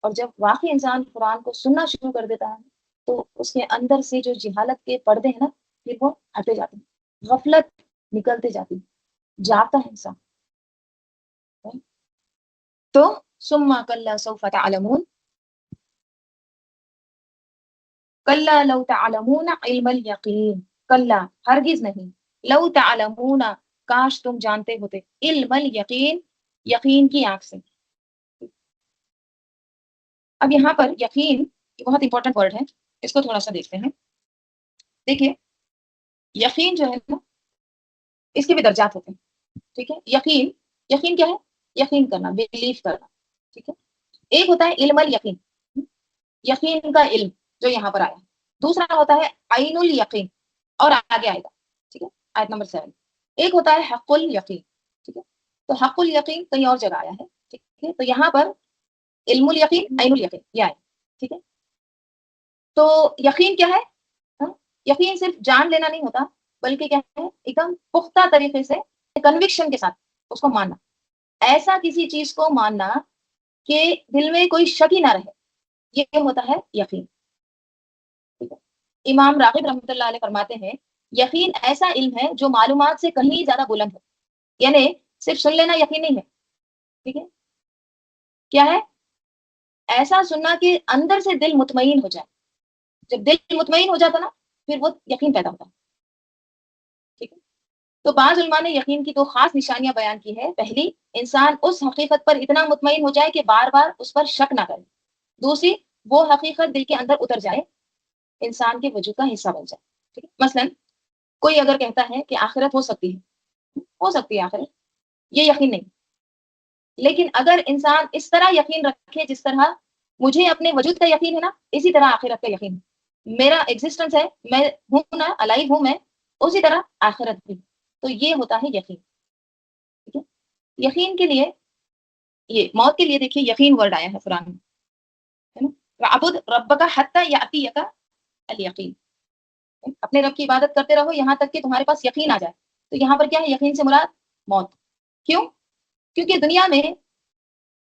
اور جب واقعی انسان قرآن کو سننا شروع کر دیتا ہے تو اس کے اندر سے جو جہالت کے پردے ہیں نا، پھر وہ ہٹے جاتے ہیں، غفلت نکلتے جاتی ہے، جاگتا ہے انسان۔ تو ثم کلا سوف تعلمون، کلا لو تعلمون علم الیقین، کلا ہرگز نہیں، لو تعلمون کاش تم جانتے ہوتے، علم الیقین یقین کی آنکھ سے۔ اب یہاں پر یقین یہ بہت امپورٹنٹ ورڈ ہے، اس کو تھوڑا سا دیکھتے ہیں۔ دیکھیے، یقین جو ہے نا، اس کے بھی درجات ہوتے ہیں، ٹھیک ہے۔ یقین، یقین کیا ہے؟ یقین کرنا، بلیف کرنا، ٹھیک ہے۔ ایک ہوتا ہے علم الیقین، یقین کا علم جو یہاں پر آیا، دوسرا ہوتا ہے عین الیقین، اور آگے آئے گا، ٹھیک ہے، آیت نمبر 7۔ ایک ہوتا ہے حق الیقین، ٹھیک ہے، تو حق الیقین کہیں اور جگہ آیا ہے، ٹھیک ہے، تو یہاں پر علم الیقین، عین الیقین یہ آئے، ٹھیک ہے۔ تو یقین کیا ہے؟ ہاں، یقین صرف جان لینا نہیں ہوتا، بلکہ کیا ہے، ایک دم پختہ طریقے سے کنوکشن کے ساتھ اس کو ماننا، ایسا کسی چیز کو ماننا کہ دل میں کوئی شک ہی نہ رہے، یہ ہوتا ہے یقین، ٹھیک ہے۔ امام راغب رحمۃ اللہ علیہ فرماتے ہیں یقین ایسا علم ہے جو معلومات سے کہیں زیادہ بلند ہے، یعنی صرف سن لینا یقین نہیں ہے، ٹھیک ہے، کیا ہے؟ ایسا سننا کہ اندر سے دل مطمئن ہو جائے، جب دل مطمئن ہو جاتا نا پھر وہ یقین پیدا ہوتا ہے، ٹھیک ہے۔ تو بعض علماء نے یقین کی دو خاص نشانیاں بیان کی ہے۔ پہلی، انسان اس حقیقت پر اتنا مطمئن ہو جائے کہ بار بار اس پر شک نہ کرے۔ دوسری، وہ حقیقت دل کے اندر اتر جائے، انسان کے وجود کا حصہ بن جائے، ٹھیک ہے؟ مثلاً کوئی اگر کہتا ہے کہ آخرت ہو سکتی ہے آخرت، یہ یقین نہیں، لیکن اگر انسان اس طرح یقین رکھے جس طرح مجھے اپنے وجود کا یقین ہے نا، اسی طرح آخرت کا یقین ہے، میرا ایگزسٹنس ہے، میں ہوں نا، الائیو ہوں میں، اسی طرح آخرت بھی، تو یہ ہوتا ہے یقین، ٹھیک ہے۔ یقین کے لیے، یہ موت کے لیے دیکھیے یقین ورڈ آیا ہے قرآن میں، ہے نا، وَاعْبُدْ رَبَّكَ حَتَّى يَأْتِيَكَ الْيَقِينُ، اپنے رب کی عبادت کرتے رہو یہاں تک کہ تمہارے پاس یقین آ جائے۔ تو یہاں پر کیا ہے؟ یقین سے مراد موت، کیوں؟ کیونکہ دنیا میں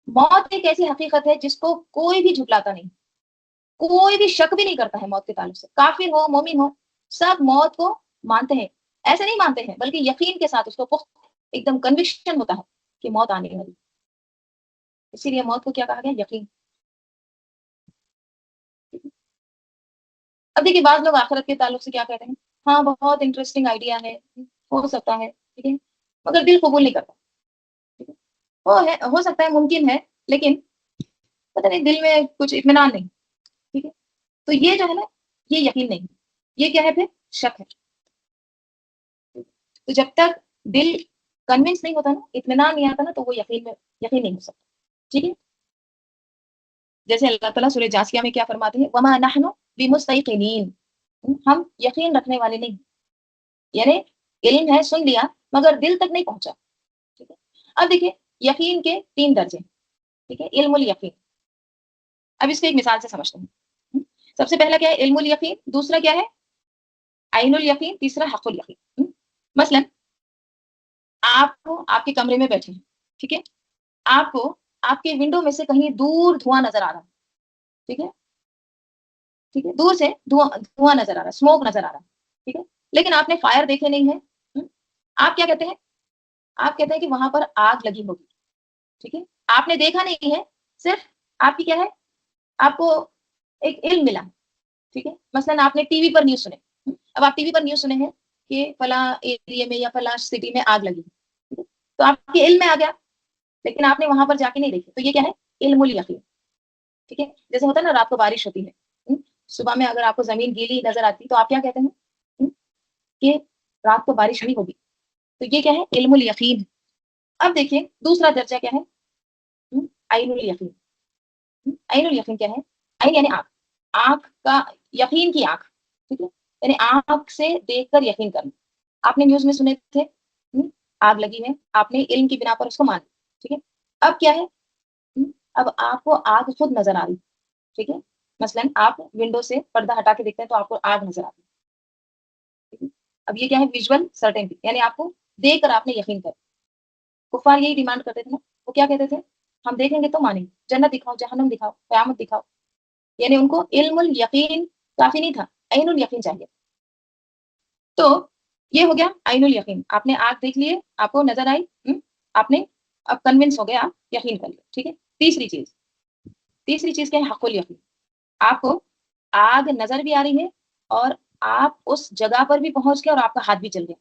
موت ایک ایسی حقیقت ہے جس کو کوئی بھی جھٹلاتا نہیں، کوئی بھی شک بھی نہیں کرتا ہے موت کے تعلق سے، کافر ہو مومن ہو، سب موت کو مانتے ہیں، ایسے نہیں مانتے ہیں بلکہ یقین کے ساتھ اس کو پخت ایک دم کنوکشن ہوتا ہے کہ موت آنے والی، اسی لیے موت کو کیا کہا گیا؟ یقین۔ اب دیکھیے بعض لوگ آخرت کے تعلق سے کیا کہتے ہیں، ہاں بہت انٹرسٹنگ آئیڈیا ہے، ہو سکتا ہے، ٹھیک ہے، مگر دل قبول نہیں کرتا، ٹھیک ہے، وہ ہے، ہو سکتا ہے، ممکن ہے، لیکن پتہ نہیں دل میں کچھ اطمینان نہیں، ٹھیک ہے، تو یہ جو ہے نا، یہ یقین نہیں، یہ کیا ہے؟ پھر شک ہے۔ تو جب تک دل کنونس نہیں ہوتا نا، اطمینان نہیں آتا نا، تو وہ یقین میں یقین نہیں ہو سکتا، ٹھیک ہے۔ جیسے اللہ تعالیٰ سورہ جاسیہ میں کیا فرماتے ہیں، وما نحن بمستيقنين، ہم یقین رکھنے والے نہیں، یعنی علم ہے، سن لیا، مگر دل تک نہیں پہنچا، ٹھیک ہے۔ اب دیکھیے یقین کے 3 درجے، ٹھیک ہے، علم الیقین، اب اس کو ایک مثال سے سمجھتے ہیں۔ سب سے پہلا کیا ہے؟ علم الیقین، دوسرا کیا ہے؟ عین الیقین، تیسرا حق الیقین۔ مثلا آپ کو آپ کے کمرے میں بیٹھے ہیں، ٹھیک ہے، آپ کو آپ کے ونڈو میں سے کہیں دور دھواں نظر آ رہا ہے، ٹھیک ہے، ٹھیک ہے، دور سے دھواں دھواں نظر آ رہا ہے، اسموک نظر آ رہا ہے، ٹھیک ہے، لیکن آپ نے فائر دیکھے نہیں ہے، آپ کیا کہتے ہیں؟ آپ کہتے ہیں کہ وہاں پر آگ لگی ہوگی، ٹھیک ہے، آپ نے دیکھا نہیں ہے، صرف آپ کی کیا ہے؟ آپ کو ایک علم ملا، ٹھیک ہے، مثلا آپ نے ٹی وی پر نیوز سنے، اب آپ ٹی وی پر نیوز سنے ہیں کہ فلاں ایریے میں یا فلاں سٹی میں آگ لگی، ٹھیک ہے؟ تو آپ کے علم میں آ گیا، لیکن آپ نے وہاں پر جا کے نہیں دیکھی، تو یہ کیا ہے؟ علم الیقین، ٹھیک ہے۔ جیسے ہوتا ہے نا رات کو بارش ہوتی ہے، صبح میں اگر آپ کو زمین گیلی نظر آتی تو آپ کیا کہتے ہیں؟ کہ رات کو بارش نہیں ہوگی، تو یہ کیا ہے؟ علم الیقین۔ اب دیکھیے دوسرا درجہ کیا ہے؟ عین الیقین۔ عین الیقین کیا ہے؟ عین یعنی آنکھ، آنکھ کا یقین کی آنکھ، ٹھیک ہے، یعنی آنکھ سے دیکھ کر یقین کرنا۔ آپ نے نیوز میں سنے تھے آگ لگی ہے، آپ نے علم کی بنا پر اس کو مان، ٹھیک ہے، اب کیا ہے؟ اب آپ کو آگ خود نظر آ رہی، ٹھیک ہے، مثلا آپ ونڈو سے پردہ ہٹا کے دیکھتے ہیں تو آپ کو آگ نظر آتی ہے، اب یہ کیا ہے؟ ویژول سرٹینٹی، یعنی آپ کو دیکھ کر آپ نے یقین کر، کفار یہی ڈیمانڈ کرتے تھے نا، وہ کیا کہتے تھے؟ ہم دیکھیں گے تو مانیں گے، جنت دکھاؤ، جہنم دکھاؤ، قیامت دکھاؤ، یعنی ان کو علم الیقین کافی نہیں تھا، عین الیقین چاہیے۔ تو یہ ہو گیا عین الیقین، آپ نے آگ دیکھ لیے، آپ کو نظر آئی، آپ نے اب کنونس ہو گیا، آپ یقین کر لیا، ٹھیک ہے۔ تیسری چیز کیا ہے؟ حق الیقین، آپ کو آگ نظر بھی آ رہی ہے اور آپ اس جگہ پر بھی پہنچ گئے اور آپ کا ہاتھ بھی چل گیا،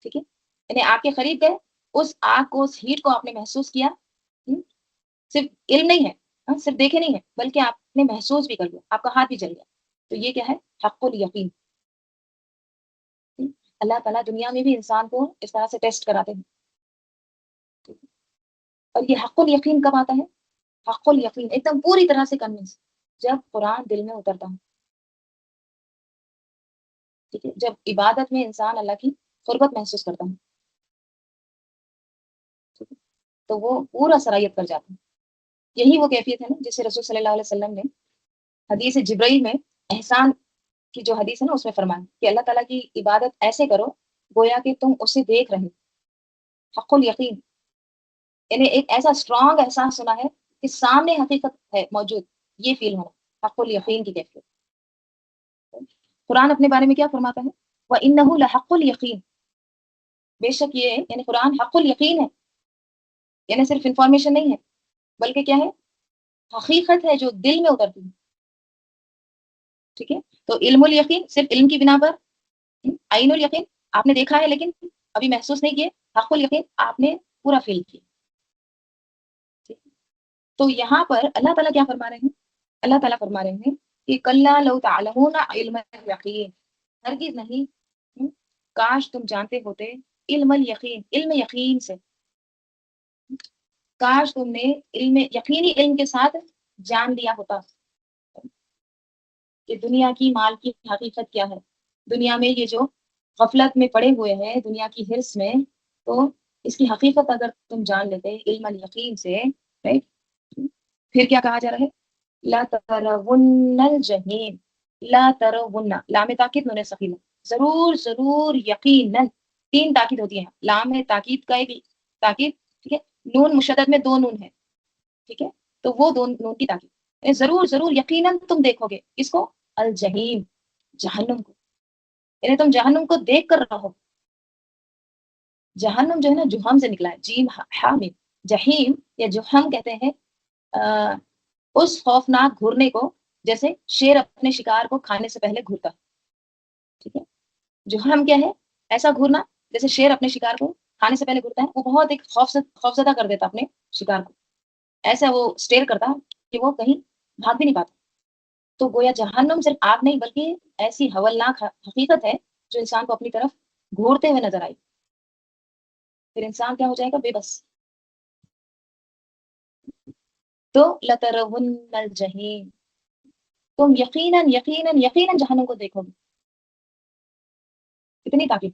ٹھیک ہے، یعنی آپ کے قریب گئے، اس آگ کو، اس ہیٹ کو آپ نے محسوس کیا، صرف علم نہیں ہے، صرف دیکھے نہیں ہے، بلکہ آپ نے محسوس بھی کر لیا، آپ کا ہاتھ بھی چل گیا، تو یہ کیا ہے؟ حق الیقین۔ اللہ تعالیٰ دنیا میں بھی انسان کو اس طرح سے ٹیسٹ کراتے ہیں، اور یہ حق الیقین کب آتا ہے؟ حق الیقین ایک دم پوری طرح سے کنوینس، جب قرآن دل میں اترتا ہے، ٹھیک ہے، جب عبادت میں انسان اللہ کی قربت محسوس کرتا ہے، ٹھیک ہے، تو وہ پورا صلاحیت کر جاتا ہے. یہی وہ کیفیت ہے نا جسے رسول صلی اللہ علیہ وسلم نے حدیث جبرائیل میں احسان کی جو حدیث ہے نا اس میں فرمایا کہ اللہ تعالیٰ کی عبادت ایسے کرو گویا کہ تم اسے دیکھ رہے. حق الیقین یعنی ایک ایسا اسٹرانگ احساس ہونا ہے کہ سامنے حقیقت ہے موجود، یہ فیل ہونا حق الیقین کی کیفیت. قرآن اپنے بارے میں کیا فرماتا ہے؟ وَإِنَّهُ لَحَقُّ الْيَقِينِ، بے شک یہ یعنی قرآن حق الیقین ہے، یعنی صرف انفارمیشن نہیں ہے بلکہ کیا ہے؟ حقیقت ہے جو دل میں اترتی ہے. ٹھیک ہے، تو علم الیقین صرف علم کی بنا پر، عین الیقین آپ نے دیکھا ہے لیکن ابھی محسوس نہیں کیے، حق الیقین آپ نے پورا فیل کیا. ٹھیک ہے؟ تو یہاں پر اللہ تعالیٰ کیا فرما رہے ہیں؟ اللہ تعالیٰ فرما رہے ہیں کہ کلا لو تعلمون علم الیقین، ہرگز نہیں، کاش تم جانتے ہوتے علم الیقین، علم یقین سے، کاش تم نے علم یقینی علم کے ساتھ جان لیا ہوتا کہ دنیا کی مال کی حقیقت کیا ہے. دنیا میں یہ جو غفلت میں پڑے ہوئے ہیں دنیا کی ہرس میں، تو اس کی حقیقت اگر تم جان لیتے علم الیقین سے، رائٹ، پھر کیا کہا جا رہا ہے؟ لا ترون الجحیم، لا ترون، لام تاکید نون ثقیلہ، ضرور ضرور یقیناً، تین تاکید ہوتی ہیں، لام ہے تاکید کا ایک تاکید، ٹھیک ہے، نون مشدد میں دو نون ہے، ٹھیک ہے، تو وہ دو نون کی تاکید، ضرور ضرور یقیناً تم دیکھو گے اس کو، الجحیم، جہنم کو، یعنی تم جہنم کو دیکھ کر رہو. جہنم جو ہے نا جہنم سے نکلا ہے، جیم حامیم، جہیم یا جہنم کہتے ہیں اس خوفناک گھورنے کو جیسے شیر اپنے شکار کو کھانے سے پہلے گھورتا. ٹھیک ہے، جہنم کیا ہے؟ ایسا گھورنا جیسے شیر اپنے شکار کو کھانے سے پہلے گھورتا ہے، وہ بہت ایک خوفزدہ کر دیتا اپنے شکار کو، ایسا وہ اسٹیر کرتا کہ وہ کہیں بھاگ بھی نہیں پاتا. تو گویا جہنم صرف آگ نہیں بلکہ ایسی ہولناک حقیقت ہے جو انسان کو اپنی طرف گھورتے ہوئے نظر آئی. پھر انسان کیا ہو جائے گا؟ بے بس. تو لترون الجحیم، تم یقیناً یقیناً یقیناً جہنم کو دیکھو گے. اتنی تاکید،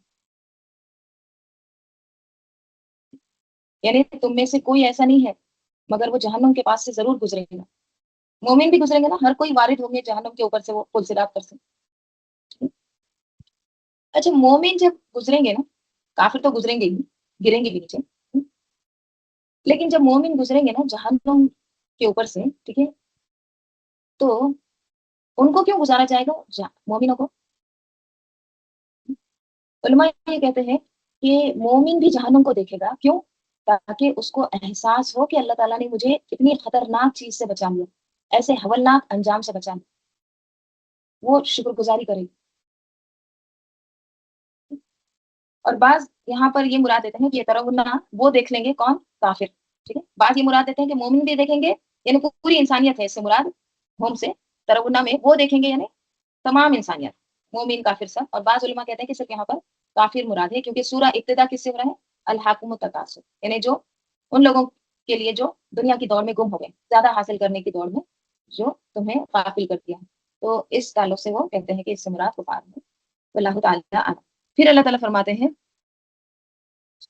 یعنی تم میں سے کوئی ایسا نہیں ہے مگر وہ جہنم کے پاس سے ضرور گزرے گا. مومن بھی گزریں گے نا، ہر کوئی وارد ہوں گے جہنم کے اوپر سے، وہ پل صراط پر سے. اچھا، مومن جب گزریں گے نا، کافر تو گزریں گے ہی، گریں گے بھی نیچے، لیکن جب مومن گزریں گے نا جہنم کے اوپر سے، ٹھیک ہے، تو ان کو کیوں گزارا جائے گا مومنوں کو؟ علماء یہ کہتے ہیں کہ مومن بھی جہنم کو دیکھے گا، کیوں؟ تاکہ اس کو احساس ہو کہ اللہ تعالیٰ نے مجھے اتنی خطرناک چیز سے بچا لیا، ایسے ہولناک انجام سے بچا لیا، وہ شکر گزاری کرے گی. اور بعض یہاں پر یہ مراد دیتے ہیں کہ یہ ترون وہ دیکھ لیں گے، کون؟ کافر. ٹھیک ہے، بعض یہ مراد دیتے ہیں کہ مومن بھی دیکھیں گے، یعنی پوری انسانیت ہے اس سے مراد، ہوم سے ترون میں وہ دیکھیں گے یعنی تمام انسانیت، مومن کافر سب. اور بعض علماء کہتے ہیں کہ صرف یہاں پر کافر مراد ہے، کیونکہ سورہ ابتدا کس سے ہو رہا ہے؟ الحاکم التکاثر، یعنی جو ان لوگوں کے لیے جو دنیا کی دوڑ میں گم ہو گئے، زیادہ حاصل کرنے کی دوڑ میں جو تمہیں غافل کر دیا. تو اس تعلق سے وہ کہتے ہیں کہ اس سے مراد کفار ہے. اللہ تعالیٰ عنہ. پھر اللہ تعالیٰ فرماتے ہیں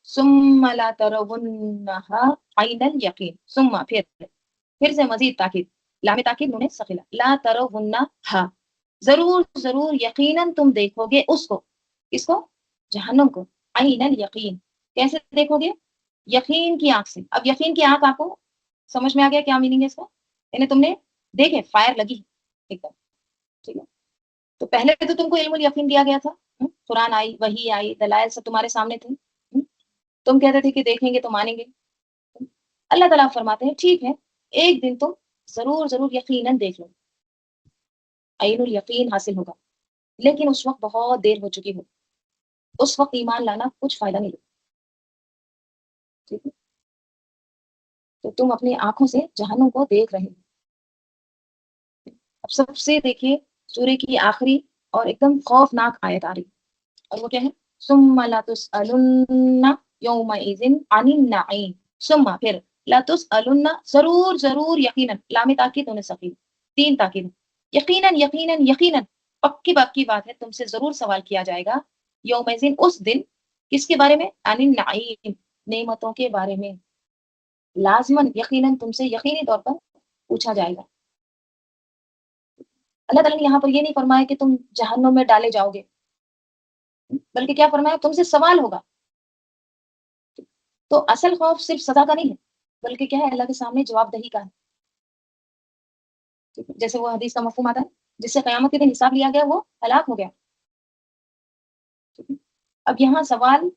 ثم لا ترونها عین الیقین، ثم پھر سے مزید تاکید، لام تاکید نون ثقیلہ، لا ترونها، ضرور ضرور یقیناً تم دیکھو گے اس کو، اس کو؟ جہنم کو، عین الیقین، کیسے دیکھو گے؟ یقین کی آنکھ سے. اب یقین کی آنکھ آپ کو سمجھ میں آ گیا کیا میننگ ہے اس کا؟ یعنی تم نے دیکھے، فائر لگی ایک دم. ٹھیک ہے، تو پہلے تو تم کو علم الیقین دیا گیا تھا، قرآن آئی، وحی آئی، دلائل سب تمہارے سامنے تھے، تم کہتے تھے کہ دیکھیں گے تو مانیں گے. اللہ تعالیٰ فرماتے ہیں ٹھیک ہے، ایک دن تم ضرور ضرور یقیناً دیکھ لو، عین الیقین حاصل ہوگا، لیکن اس وقت بہت دیر ہو چکی ہو، اس وقت ایمان لانا کچھ فائدہ نہیں. ٹھیک ہے، تو تم اپنی آنکھوں سے جہنم کو دیکھ رہے ہو. اب سب سے دیکھیے سورہ کی آخری اور ایک دم خوفناک آیت آ رہی، اور وہ کیا ہے؟ ثم لتسألن یومئذ عن النعیم، ثم پھر لتسألن ضرور ضرور یقیناً، لام تاکید ہونے سکین، تین تاکید، یقیناً یقیناً یقیناً پکی باقی بات ہے تم سے ضرور سوال کیا جائے گا یومئذین اس دن، کس کے بارے میں؟ عن النعیم، نعمتوں کے بارے میں، لازماً یقیناً تم سے یقینی طور پر پوچھا جائے گا۔ اللہ تعالیٰ نے یہاں پر یہ نہیں فرمایا کہ تم جہنم میں ڈالے جاؤ گے، بلکہ کیا فرمایا؟ تم سے سوال ہوگا۔ تو اصل خوف صرف سزا کا نہیں ہے، بلکہ کیا ہے؟ اللہ کے سامنے جواب دہی کا ہے۔ جیسے وہ حدیث کا مفہوم آتا ہے، جس سے قیامت کے دن حساب لیا گیا وہ ہلاک ہو گیا۔ اب یہاں سوال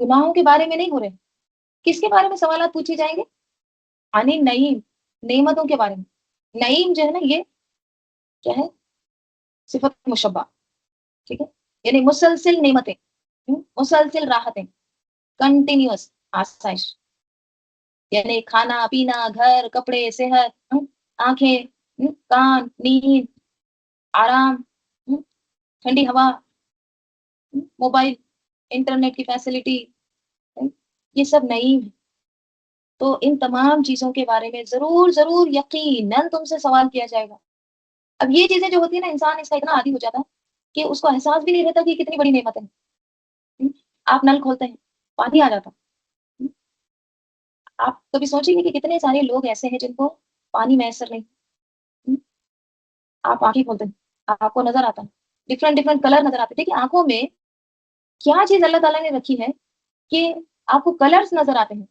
گناہوں کے بارے میں نہیں ہو رہے، کس کے بارے میں سوالات پوچھے جائیں گے؟ عن النعیم، نعمتوں کے بارے میں۔ نعیم جو ہے نا، یہ کیا ہے؟ صفت مشبہ، ٹھیک ہے، یعنی مسلسل نعمتیں، مسلسل راحتیں، کنٹینیوس آسائش، یعنی کھانا پینا، گھر، کپڑے، صحت، آنکھیں، کان، نیند، آرام، ٹھنڈی ہوا، موبائل، انٹرنیٹ کی فیسلٹی، یہ سب نعیم ہے۔ تو ان تمام چیزوں کے بارے میں ضرور ضرور یقیناً تم سے سوال کیا جائے گا۔ اب یہ چیزیں جو ہوتی ہیں نا، انسان اس کا اتنا عادی ہو جاتا ہے کہ اس کو احساس بھی نہیں رہتا کہ کتنی بڑی نعمت ہے۔ آپ نل کھولتے ہیں، پانی آ جاتا ہے۔ آپ کبھی سوچیں گے کہ کتنے سارے لوگ ایسے ہیں جن کو پانی میسر نہیں؟ آپ آنکھیں کھولتے ہیں، آپ کو نظر آتا ہے، ڈفرنٹ ڈفرنٹ کلر نظر آتے ہیں۔ دیکھیے آنکھوں میں کیا چیز اللہ تعالیٰ نے رکھی ہے کہ آپ کو کلرز نظر آتے ہیں،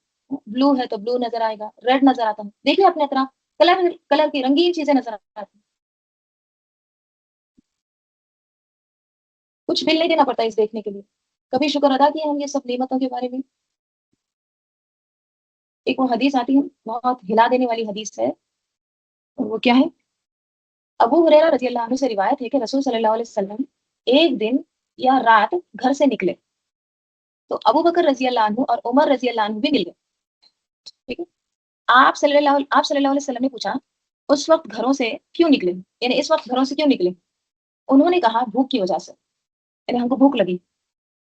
بلو ہے تو بلو نظر آئے گا، ریڈ نظر آتا ہے۔ دیکھیے اپنے اطراف کلر کلر کی رنگین چیزیں نظر آتی ہیں، کچھ بل نہیں دینا پڑتا اس دیکھنے کے لیے۔ کبھی شکر ادا کیا ہم یہ سب نعمتوں کے بارے میں؟ ایک وہ حدیث آتی ہے، بہت ہلا دینے والی حدیث ہے، اور وہ کیا ہے؟ ابو ہریرہ رضی اللہ عنہ سے روایت ہے کہ رسول صلی اللہ علیہ وسلم ایک دن یا رات گھر سے نکلے تو ابو بکر رضی اللہ عنہ اور عمر رضی اللہ عنہ بھی مل گئے، ٹھیک ہے۔ آپ صلی اللہ علیہ وسلم نے پوچھا اس وقت گھروں سے کیوں نکلے، یعنی اس وقت گھروں سے کیوں نکلے؟ انہوں نے کہا بھوک کی وجہ سے، یعنی ہم کو بھوک لگی۔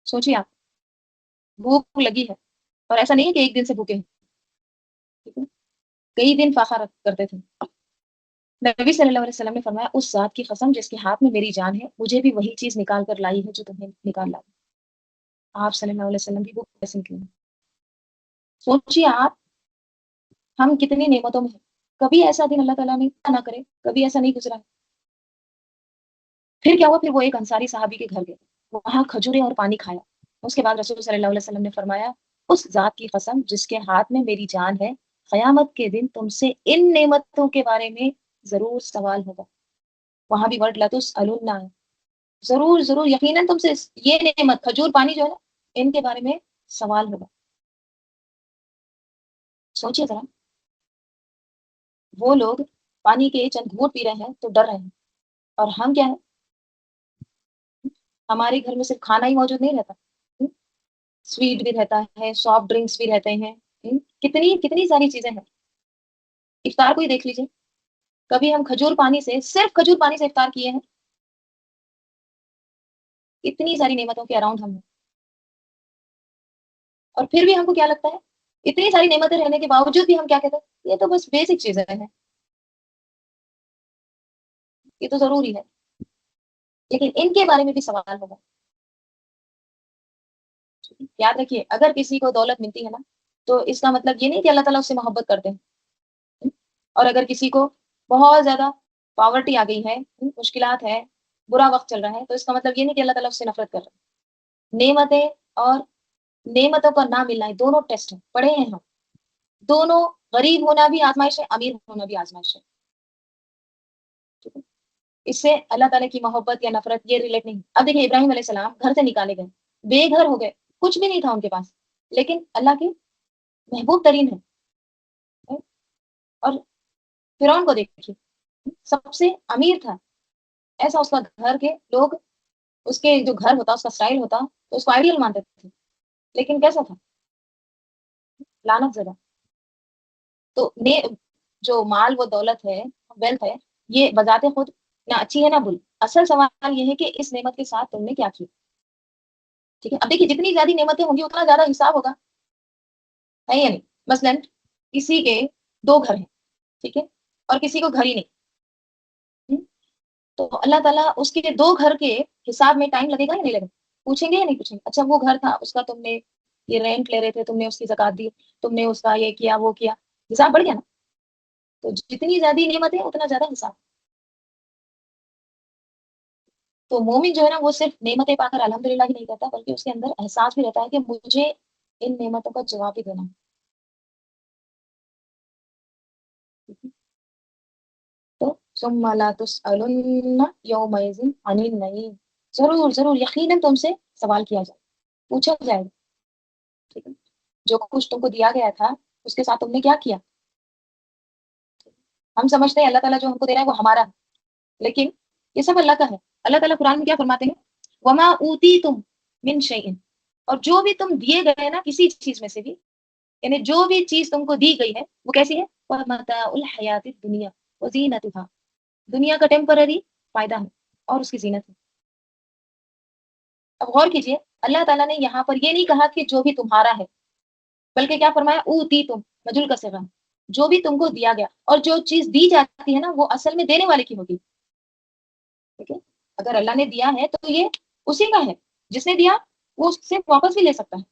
سوچیے آپ، بھوک لگی ہے، اور ایسا نہیں ہے کہ ایک دن سے بھوکے ہیں، ٹھیک ہے، کئی دن فاقہ کرتے تھے۔ نبی صلی اللہ علیہ وسلم نے فرمایا اس ذات کی قسم جس کے ہاتھ میں میری جان ہے، مجھے بھی وہی چیز نکال کر لائی ہے جو تمہیں نکال لائی۔ آپ صلی اللہ علیہ وسلم بھی بھوک کیسے نکلے؟ سوچیے آپ، ہم کتنی نعمتوں میں ہیں، کبھی ایسا دن اللہ تعالیٰ نے نہ کرے، کبھی ایسا نہیں گزرا۔ پھر کیا ہوا؟ پھر وہ ایک انصاری صحابی کے گھر گئے، وہاں کھجورے اور پانی کھایا۔ اس کے بعد رسول صلی اللہ علیہ وسلم نے فرمایا اس ذات کی قسم جس کے ہاتھ میں میری جان ہے، قیامت کے دن تم سے ان نعمتوں کے بارے میں ضرور سوال ہوگا۔ وہاں بھی ورڈ لَتُسْأَلُنَّ ہے، ضرور ضرور یقیناً تم سے یہ نعمت کھجور پانی جو ہے نا، ان کے بارے میں سوال ہوگا۔ سوچیے ذرا، وہ لوگ پانی کے چند گھونٹ پی رہے ہیں تو ڈر رہے ہیں، اور ہم کیا ہے؟ ہمارے گھر میں صرف کھانا ہی موجود نہیں رہتا، سویٹ بھی رہتا ہے، سافٹ ڈرنکس بھی رہتے ہیں، کتنی کتنی ساری چیزیں ہیں۔ افطار کو ہی دیکھ لیجیے، کبھی ہم کھجور پانی سے، صرف کھجور پانی سے افطار کیے ہیں؟ اتنی ساری نعمتوں کے اراؤنڈ ہم ہیں، اور پھر بھی ہم کو کیا لگتا ہے؟ اتنی ساری نعمتیں رہنے کے باوجود بھی ہم کیا کہتے ہیں؟ یہ تو بس بیسک چیزیں ہیں، یہ تو ضروری ہے، لیکن ان کے بارے میں بھی سوال ہوگا۔ یاد رکھیے، اگر کسی کو دولت ملتی ہے نا، تو اس کا مطلب یہ نہیں کہ اللہ تعالیٰ اس سے محبت کرتے ہیں، اور اگر کسی کو بہت زیادہ پاورٹی آ گئی ہے، مشکلات ہے، برا وقت چل رہا ہے، تو اس کا مطلب یہ نہیں کہ اللہ تعالیٰ اس سے نفرت کر رہے ہیں۔ نعمتیں اور نعمتوں کا نہ ملنا، دونوں ٹیسٹ ہیں، پڑھے ہیں ہم، دونوں، غریب ہونا بھی آزمائش ہے، امیر ہونا بھی آزمائش ہے، ٹھیک ہے؟ اس سے اللہ تعالیٰ کی محبت یا نفرت یہ ریلیٹ نہیں۔ اب دیکھیں ابراہیم علیہ السلام گھر سے نکالے گئے، بے گھر ہو گئے، کچھ بھی نہیں تھا ان کے پاس، لیکن اللہ کے محبوب ترین ہے۔ اور فرعون کو دیکھیے، سب سے امیر تھا، ایسا اس کا گھر کے لوگ، اس کے جو گھر ہوتا، اس کا اسٹائل ہوتا، تو اس کو آئیڈیل مانتے تھے، لیکن کیسا تھا؟ لعنت زدہ۔ تو جو مال و دولت ہے، ویلتھ ہے، یہ بذات خود نہ اچھی ہے نہ بری، اصل سوال یہ ہے کہ اس نعمت کے ساتھ تم نے کیا کیا، ٹھیک ہے؟ اب دیکھیے جتنی زیادہ نعمتیں ہوں گی اتنا زیادہ حساب ہوگا، ہے یا نہیں؟ مثلاً کسی کے دو گھر ہیں، ٹھیک ہے، اور کسی کو گھر ہی نہیں، تو اللہ تعالیٰ اس کے 2 گھر کے حساب میں ٹائم لگے گا یا نہیں لگے گا؟ پوچھیں گے یا نہیں پوچھیں گے؟ اچھا وہ گھر تھا، اس کا تم نے یہ رینٹ لے رہے تھے، تم نے اس کی زکات دی، تم نے اس کا یہ کیا وہ کیا، حساب بڑھ گیا نا؟ تو جتنی زیادہ نعمت ہے اتنا زیادہ حساب. تو مومن جو ہے نا وہ صرف نعمتیں پا کر الحمدللہ ہی نہیں کہتا، بلکہ اس کے اندر احساس بھی رہتا ہے کہ مجھے ان نعمتوں کا جواب بھی دینا ہے. تو ثم لا تسألن یومئذ عن النعیم، ضرور ضرور یقیناً تم سے سوال کیا جائے، پوچھا جائے گا. ٹھیک ہے، جو کچھ تم کو دیا گیا تھا اس کے ساتھ تم نے کیا کیا. ہم سمجھتے ہیں اللہ تعالیٰ جو ہم کو دے رہا ہے وہ ہمارا ہے، لیکن یہ سب اللہ کا ہے. اللہ تعالیٰ قرآن میں کیا فرماتے ہیں؟ وما اوتیتم من شیء، اور جو بھی تم دیے گئے نا کسی چیز میں سے بھی، یعنی جو بھی چیز تم کو دی گئی ہے وہ کیسی ہے؟ ومتاع الحیات الدنیا وزینتها، دنیا کا ٹیمپرری فائدہ ہے اور اس کی زینت ہے. اب غور کیجئے، اللہ تعالیٰ نے یہاں پر یہ نہیں کہا کہ جو بھی تمہارا ہے، بلکہ کیا فرمایا؟ اوتیتم، مجھول کا صیغہ، جو بھی تم کو دیا گیا. اور جو چیز دی جاتی ہے نا وہ اصل میں دینے والے کی ہوگی. ٹھیک ہے، اگر اللہ نے دیا ہے تو یہ اسی کا ہے، جس نے دیا وہ اس سے واپس بھی لے سکتا ہے.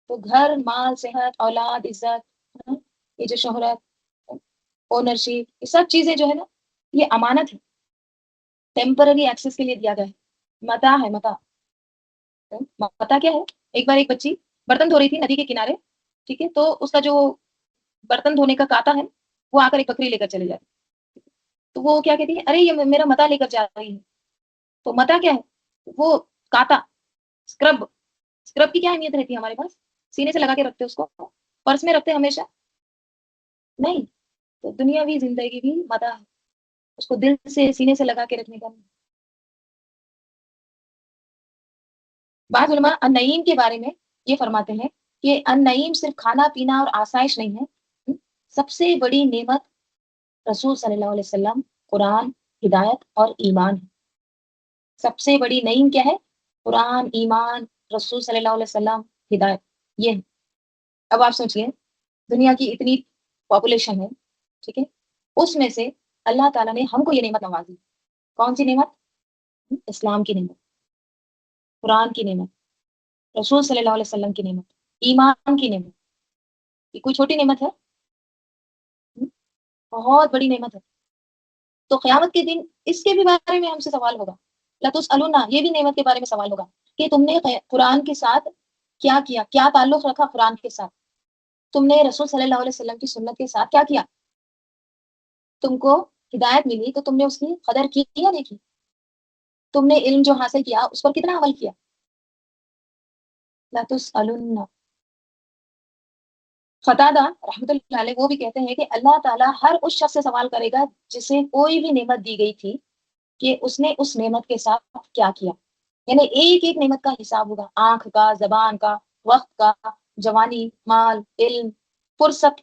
تو گھر، مال، صحت، اولاد، عزت، یہ جو شہرت، اونرشپ، یہ سب چیزیں جو ہے نا یہ امانت ہے، ٹیمپرری ایکسس کے لیے دیا گیا ہے. متاع ہے، متاع. متاع کیا ہے؟ ایک بار ایک بچی برتن دھو رہی تھی ندی کے کنارے، ٹھیک ہے، تو اس کا جو برتن دھونے کا کاتا ہے وہ آ کر ایک بکری لے کر چلے جاتی. تو وہ کیا کہتی ہے؟ ارے یہ میرا متاع لے کر جا رہی ہے. تو متاع کیا ہے؟ وہ کاتا، اسکرب. اسکرب کی کیا اہمیت رہتی ہے ہمارے پاس؟ سینے سے لگا کے رکھتے اس کو، پرس میں رکھتے ہمیشہ نہیں. تو دنیاوی زندگی بھی متاع ہے، اس کو دل سے سینے سے لگا کے رکھنے کا. بعض علماء النعیم کے بارے میں یہ فرماتے ہیں کہ النعیم صرف کھانا پینا اور آسائش نہیں ہے، سب سے بڑی نعمت رسول صلی اللہ علیہ وسلم، قرآن، ہدایت اور ایمان ہے. سب سے بڑی نعیم کیا ہے؟ قرآن، ایمان، رسول صلی اللہ علیہ وسلم، ہدایت، یہ ہے. اب آپ سوچئے، دنیا کی اتنی پاپولیشن ہے، ٹھیک ہے، اس میں سے اللہ تعالیٰ نے ہم کو یہ نعمت نوازی. کون سی نعمت؟ اسلام کی نعمت، قرآن کی نعمت، رسول صلی اللہ علیہ وسلم کی نعمت، ایمان کی نعمت. یہ کوئی چھوٹی نعمت ہے؟ بہت بڑی نعمت ہے. تو قیامت کے دن اس کے بھی بارے میں ہم سے سوال ہوگا. لَتُسْأَلُنَّ، یہ بھی نعمت کے بارے میں سوال ہوگا کہ تم نے قرآن کے ساتھ کیا کیا، کیا تعلق رکھا قرآن کے ساتھ، تم نے رسول صلی اللہ علیہ وسلم کی سنت کے ساتھ کیا کیا. تم کو ہدایت ملی تو تم نے اس کی قدر کی یا نہیں کی؟ تم نے علم جو حاصل کیا اس پر کتنا عمل کیا؟ لَتُسْأَلُنَّ. قتادہ رحمۃ اللہ علیہ وہ بھی کہتے ہیں کہ اللہ تعالیٰ ہر اس شخص سے سوال کرے گا جسے کوئی بھی نعمت دی گئی تھی کہ اس نے اس نعمت کے ساتھ کیا کیا. یعنی ایک ایک نعمت کا حساب ہوگا، آنکھ کا، زبان کا، وقت کا، جوانی، مال، علم، فرصت،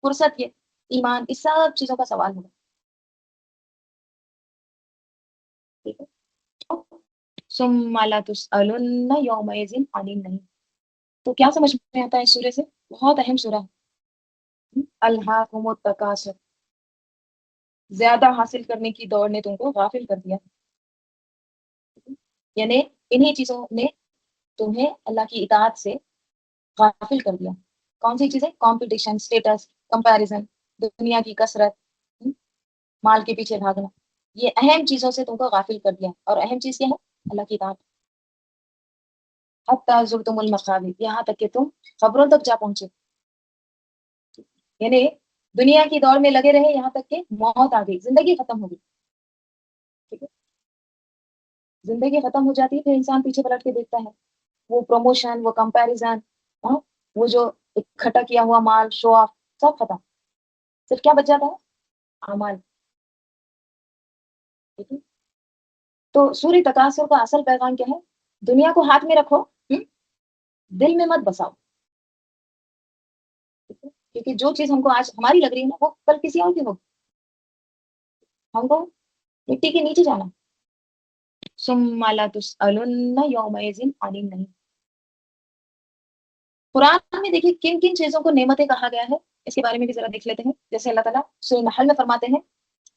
فرصت، یہ ایمان، اس سب چیزوں کا سوال ہوگا. ٹھیک ہے، ثم لا تسألن یومئذ عن النعیم. تو کیا سمجھ میں آتا ہے اس سورے سے؟ بہت اہم سورہ ہے. الہاکم التکاثر، زیادہ حاصل کرنے کی دوڑ نے تم کو غافل کر دیا. یعنی انہی چیزوں نے تمہیں اللہ کی اطاعت سے غافل کر دیا. کون سی چیزیں؟ کمپٹیشن، اسٹیٹس، کمپیریزن، دنیا کی کثرت، مال کے پیچھے بھاگنا، یہ اہم چیزوں سے تم کو غافل کر دیا. اور اہم چیز کیا ہے؟ اللہ کی اطاعت. حتی زرتم المقابر، یہاں تک کہ تم قبروں تک جا پہنچے. یعنی دنیا کی دوڑ میں لگے رہے یہاں تک کہ موت آ گئی، زندگی ختم ہو گئی. ٹھیک ہے، زندگی ختم ہو جاتی ہے پھر انسان پیچھے پلٹ کے دیکھتا ہے، وہ پروموشن، وہ کمپیریزن، وہ جو اکٹھا کیا ہوا مال، شو آف، سب ختم. صرف کیا بچ جاتا ہے؟ اعمال. ٹھیک ہے، تو سورہ تکاثر کا اصل پیغام کیا ہے؟ دنیا کو ہاتھ میں رکھو، دل میں مت بساؤ. ٹھیک ہے؟ کیونکہ جو چیز ہم کو آج ہماری لگ رہی ہے نا وہ کل کسی اور کی ہوگی. ہم کو مٹی کے نیچے جانا. ثم لا تسألن یومئذ عن النعیم. قرآن میں دیکھیے کن کن چیزوں کو نعمتیں کہا گیا ہے، اس کے بارے میں بھی ذرا دیکھ لیتے ہیں. جیسے اللہ تعالیٰ سورہ نحل میں فرماتے ہیں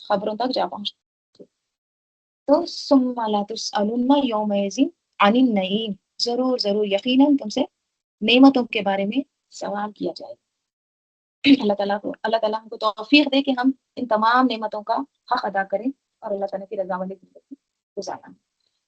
خبروں تک جا پہنچتے. تو ثم لا تسألن یومئذ عن النعیم، ضرور ضرور یقیناً تم سے نعمتوں کے بارے میں سوال کیا جائے گا. اللہ تعالیٰ ہم کو توفیق دے کہ ہم ان تمام نعمتوں کا حق ادا کریں اور اللہ تعالیٰ کی رضا والی زندگی گزارنا.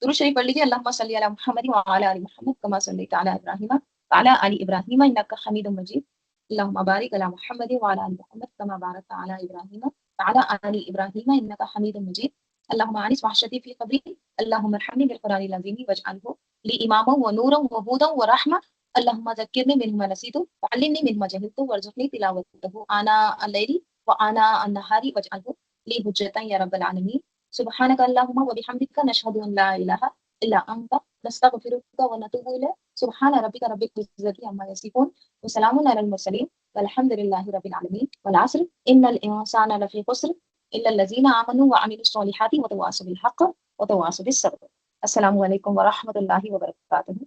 درود شریف پڑھ لیجیے. اللہم صلی علی محمد وعلی آل محمد کما صلیت علی ابراہیم وعلی آل ابراہیم انک حمید مجید. اللہم بارک علی محمد وعلی آل محمد کما بارکت علی ابراہیم وعلی آل ابراہیم انک حمید مجید. اللہم انس وحشتی فی قبری. اللہم ارحمنی بالقرآن العظیم واجعلہ لی اماما ونورا وہدا ورحمہ. اللہم ذکرنی منہ ما نسیت وعلمنی منہ ما جہلت وارزقنی تلاوتہ آناء اللیل وآناء النہار واجعلہ لی حجۃ یا رب العالمین. سبحانک اللہم وبحمدک نشہد ان لا الہ الا انت نستغفرک ونتوب الیک. سبحان ربک رب العزۃ عما یصفون وسلام علی المرسلین والحمد للہ رب العالمین. والعصر ان الانسان لفی خسر الا الذین آمنوا وعملوا الصالحات وتواصوا بالحق وتواصوا بالصبر. السلام علیکم ورحمۃ اللہ وبرکاتہ.